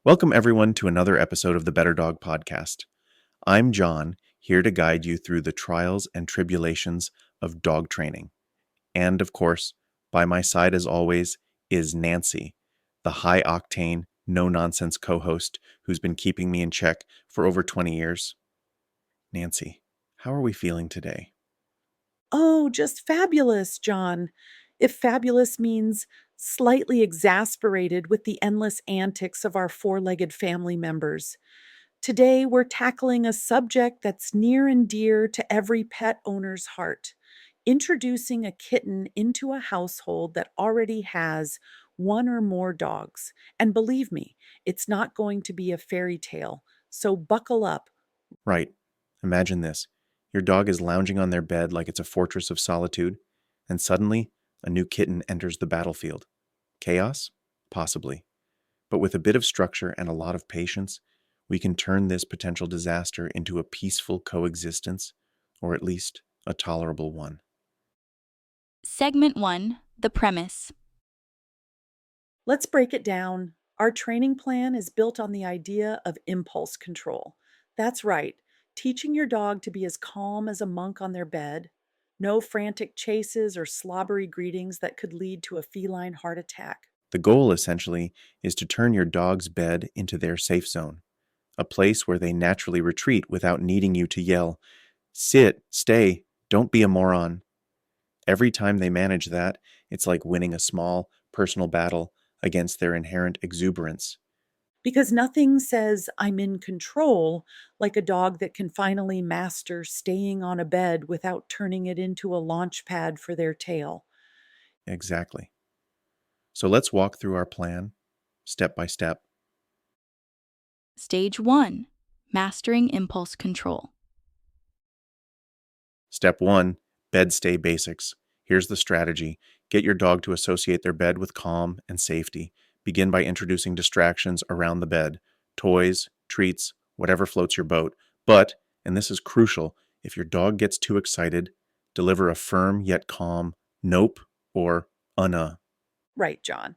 Welcome, everyone, to another episode of the BetterDog podcast. I'm Jon, here to guide you through the trials and tribulations of dog training. And, of course, by my side, as always, is Nancy, the high-octane, no-nonsense co-host who's been keeping me in check for over 20 years. Nancy, how are we feeling today? Oh, just fabulous, Jon. If fabulous means slightly exasperated with the endless antics of our four-legged family members. Today, we're tackling a subject that's near and dear to every pet owner's heart: introducing a kitten into a household that already has one or more dogs. And believe me, it's not going to be a fairy tale. So buckle up. Right. Imagine this. Your dog is lounging on their bed like it's a fortress of solitude, and suddenly, a new kitten enters the battlefield. Chaos? Possibly. But with a bit of structure and a lot of patience, we can turn this potential disaster into a peaceful coexistence, or at least a tolerable one. Segment 1, The Premise. Let's break it down. Our training plan is built on the idea of impulse control. That's right, teaching your dog to be as calm as a monk on their bed, no frantic chases or slobbery greetings that could lead to a feline heart attack. The goal, essentially, is to turn your dog's bed into their safe zone, a place where they naturally retreat without needing you to yell, "Sit, stay, don't be a moron." Every time they manage that, it's like winning a small, personal battle against their inherent exuberance. Because nothing says I'm in control like a dog that can finally master staying on a bed without turning it into a launch pad for their tail. Exactly. So let's walk through our plan, step by step. Stage 1, Mastering Impulse Control. Step 1, bed stay basics. Here's the strategy. Get your dog to associate their bed with calm and safety. Begin by introducing distractions around the bed: toys, treats, whatever floats your boat. But, and this is crucial, if your dog gets too excited, deliver a firm yet calm nope or Right, Jon.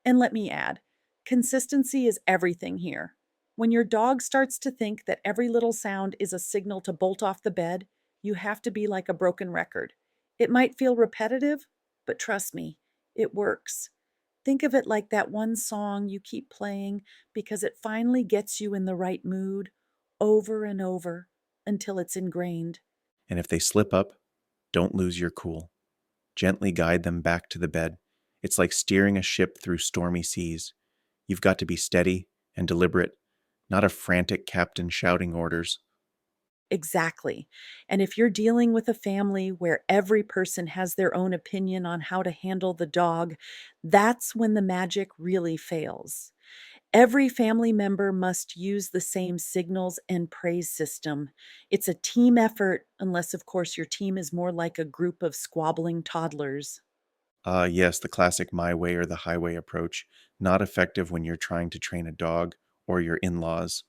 And let me add, consistency is everything here. When your dog starts to think that every little sound is a signal to bolt off the bed, you have to be like a broken record. It might feel repetitive, but trust me, it works. Think of it like that one song you keep playing because it finally gets you in the right mood over and over until it's ingrained. And if they slip up, don't lose your cool. Gently guide them back to the bed. It's like steering a ship through stormy seas. You've got to be steady and deliberate, not a frantic captain shouting orders. Exactly. And if you're dealing with a family where every person has their own opinion on how to handle the dog, that's when the magic really fails. Every family member must use the same signals and praise system. It's a team effort, unless, of course, your team is more like a group of squabbling toddlers. Yes, the classic my way or the highway approach, not effective when you're trying to train a dog or your in laws.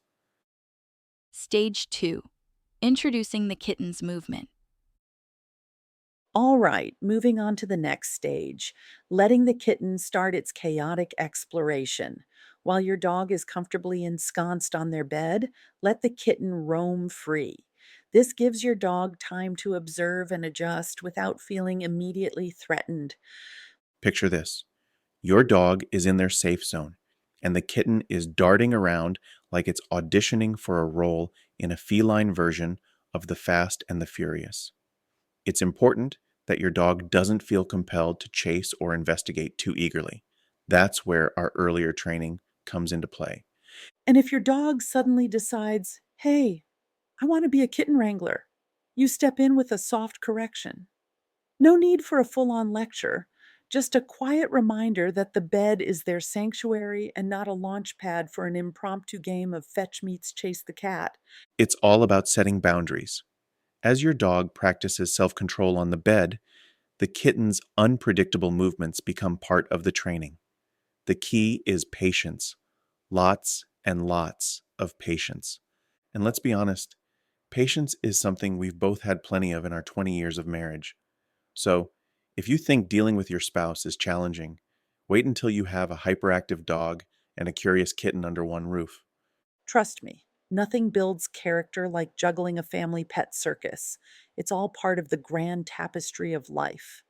Stage 2, Introducing the Kitten's Movement. All right, moving on to the next stage, letting the kitten start its chaotic exploration. While your dog is comfortably ensconced on their bed, let the kitten roam free. This gives your dog time to observe and adjust without feeling immediately threatened. Picture this: your dog is in their safe zone, and the kitten is darting around like it's auditioning for a role in a feline version of The Fast and the Furious. It's important that your dog doesn't feel compelled to chase or investigate too eagerly. That's where our earlier training comes into play. And if your dog suddenly decides, hey, I want to be a kitten wrangler, you step in with a soft correction. No need for a full on lecture, just a quiet reminder that the bed is their sanctuary and not a launch pad for an impromptu game of fetch meets chase the cat. It's all about setting boundaries. As your dog practices self control on the bed, the kitten's unpredictable movements become part of the training. The key is patience. Lots and lots of patience. And let's be honest, patience is something we've both had plenty of in our 20 years of marriage. So, if you think dealing with your spouse is challenging, wait until you have a hyperactive dog and a curious kitten under one roof. Trust me, nothing builds character like juggling a family pet circus. It's all part of the grand tapestry of life.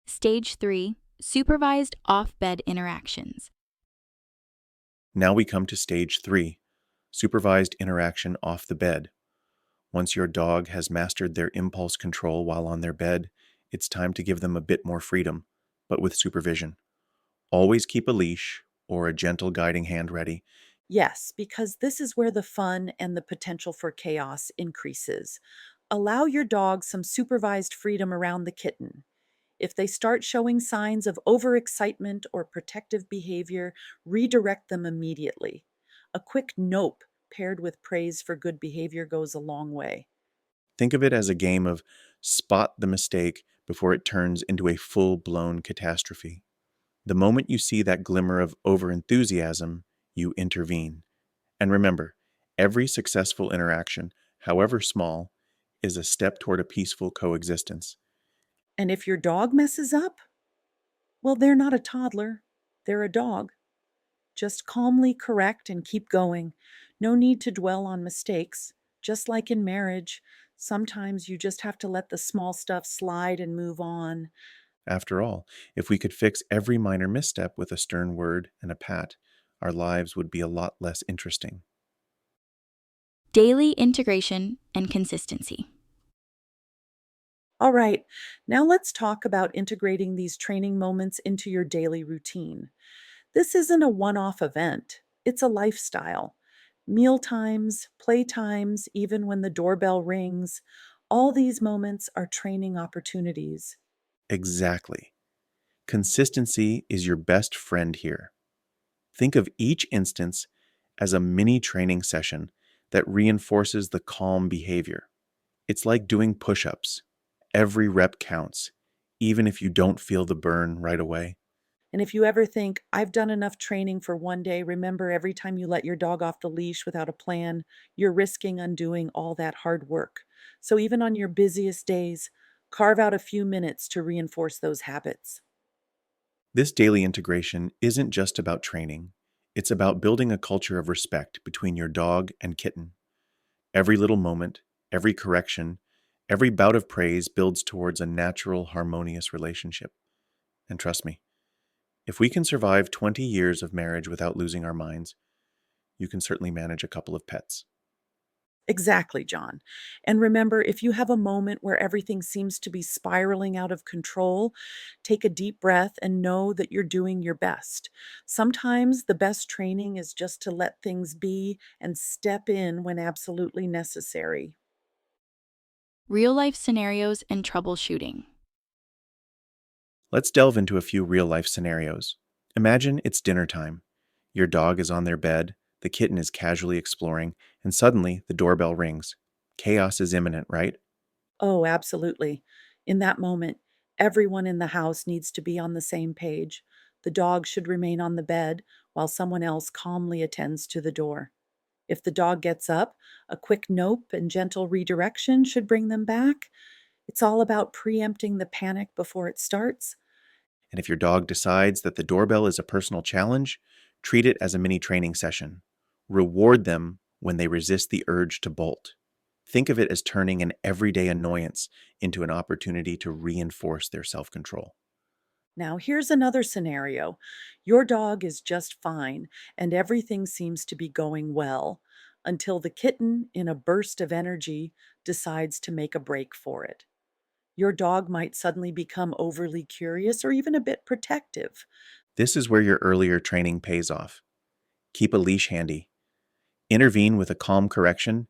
Stage 3, supervised off-bed interactions. Now we come to stage 3, supervised interaction off the bed. Once your dog has mastered their impulse control while on their bed, it's time to give them a bit more freedom, but with supervision. Always keep a leash or a gentle guiding hand ready. Yes, because this is where the fun and the potential for chaos increases. Allow your dog some supervised freedom around the kitten. If they start showing signs of overexcitement or protective behavior, redirect them immediately. A quick nope paired with praise for good behavior goes a long way. Think of it as a game of spot the mistake before it turns into a full-blown catastrophe. The moment you see that glimmer of overenthusiasm, you intervene. And remember, every successful interaction, however small, is a step toward a peaceful coexistence. And if your dog messes up, well, they're not a toddler, they're a dog. Just calmly correct and keep going. No need to dwell on mistakes. Just like in marriage, sometimes you just have to let the small stuff slide and move on. After all, if we could fix every minor misstep with a stern word and a pat, our lives would be a lot less interesting. Daily integration and consistency. All right, now let's talk about integrating these training moments into your daily routine. This isn't a one off event, it's a lifestyle. Meal times, play times, even when the doorbell rings, all these moments are training opportunities. Exactly. Consistency is your best friend here. Think of each instance as a mini training session that reinforces the calm behavior. It's like doing push ups. Every rep counts, even if you don't feel the burn right away. And if you ever think, I've done enough training for one day, remember every time you let your dog off the leash without a plan, you're risking undoing all that hard work. So even on your busiest days, carve out a few minutes to reinforce those habits. This daily integration isn't just about training, it's about building a culture of respect between your dog and kitten. Every little moment, every correction, every bout of praise builds towards a natural, harmonious relationship. And trust me, if we can survive 20 years of marriage without losing our minds, you can certainly manage a couple of pets. Exactly, John. And remember, if you have a moment where everything seems to be spiraling out of control, take a deep breath and know that you're doing your best. Sometimes the best training is just to let things be and step in when absolutely necessary. Real life scenarios and troubleshooting. Let's delve into a few real life scenarios. Imagine it's dinner time. Your dog is on their bed, the kitten is casually exploring, and suddenly the doorbell rings. Chaos is imminent, right? Oh, absolutely. In that moment, everyone in the house needs to be on the same page. The dog should remain on the bed while someone else calmly attends to the door. If the dog gets up, a quick nope and gentle redirection should bring them back. It's all about preempting the panic before it starts. And if your dog decides that the doorbell is a personal challenge, treat it as a mini training session. Reward them when they resist the urge to bolt. Think of it as turning an everyday annoyance into an opportunity to reinforce their self control. Now, here's another scenario. Your dog is just fine, and everything seems to be going well until the kitten, in a burst of energy, decides to make a break for it. Your dog might suddenly become overly curious or even a bit protective. This is where your earlier training pays off. Keep a leash handy. Intervene with a calm correction,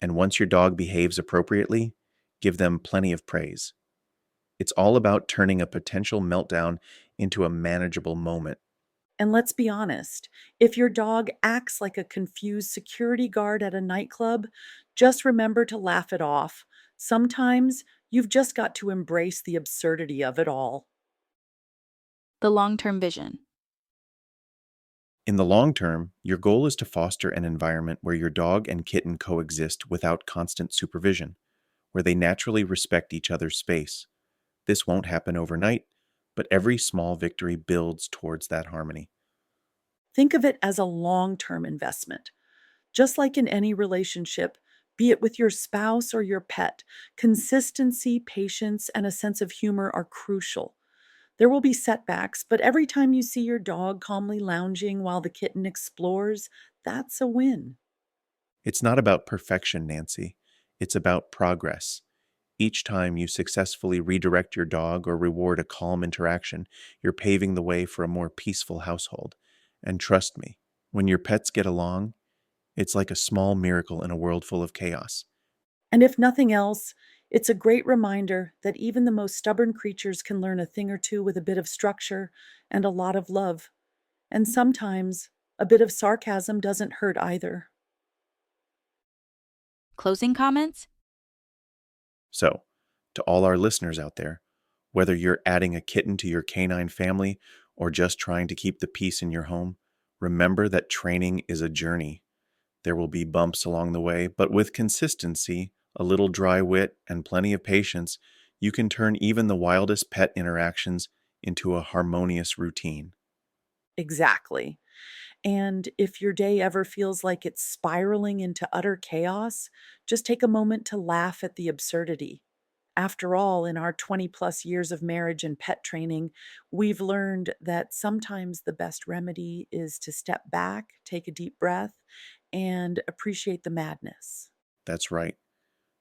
and once your dog behaves appropriately, give them plenty of praise. It's all about turning a potential meltdown into a manageable moment. And let's be honest, if your dog acts like a confused security guard at a nightclub, just remember to laugh it off. Sometimes you've just got to embrace the absurdity of it all. The long term vision. In the long term, your goal is to foster an environment where your dog and kitten coexist without constant supervision, where they naturally respect each other's space. This won't happen overnight, but every small victory builds towards that harmony. Think of it as a long term investment. Just like in any relationship, be it with your spouse or your pet, consistency, patience, and a sense of humor are crucial. There will be setbacks, but every time you see your dog calmly lounging while the kitten explores, that's a win. It's not about perfection, Nancy. It's about progress. Each time you successfully redirect your dog or reward a calm interaction, you're paving the way for a more peaceful household. And trust me, when your pets get along, it's like a small miracle in a world full of chaos. And if nothing else, it's a great reminder that even the most stubborn creatures can learn a thing or two with a bit of structure and a lot of love. And sometimes a bit of sarcasm doesn't hurt either. Closing comments? So, to all our listeners out there, whether you're adding a kitten to your canine family or just trying to keep the peace in your home, remember that training is a journey. There will be bumps along the way, but with consistency, a little dry wit, and plenty of patience, you can turn even the wildest pet interactions into a harmonious routine. Exactly. And if your day ever feels like it's spiraling into utter chaos, just take a moment to laugh at the absurdity. After all, in our 20 plus years of marriage and pet training, we've learned that sometimes the best remedy is to step back, take a deep breath, and appreciate the madness. That's right.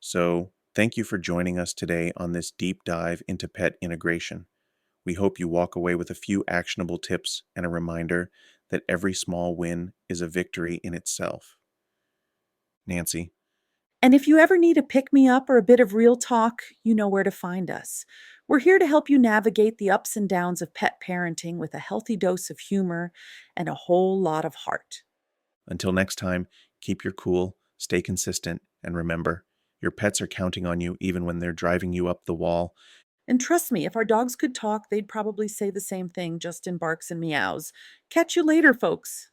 So, thank you for joining us today on this deep dive into pet integration. We hope you walk away with a few actionable tips and a reminder that every small win is a victory in itself. Nancy, And if you ever need a pick me up or a bit of real talk, you know where to find us. We're here to help you navigate the ups and downs of pet parenting with a healthy dose of humor and a whole lot of heart. until next time, keep your cool, stay consistent, and remember, your pets are counting on you even when they're driving you up the wall. And trust me, if our dogs could talk, they'd probably say the same thing just in barks and meows. Catch you later, folks.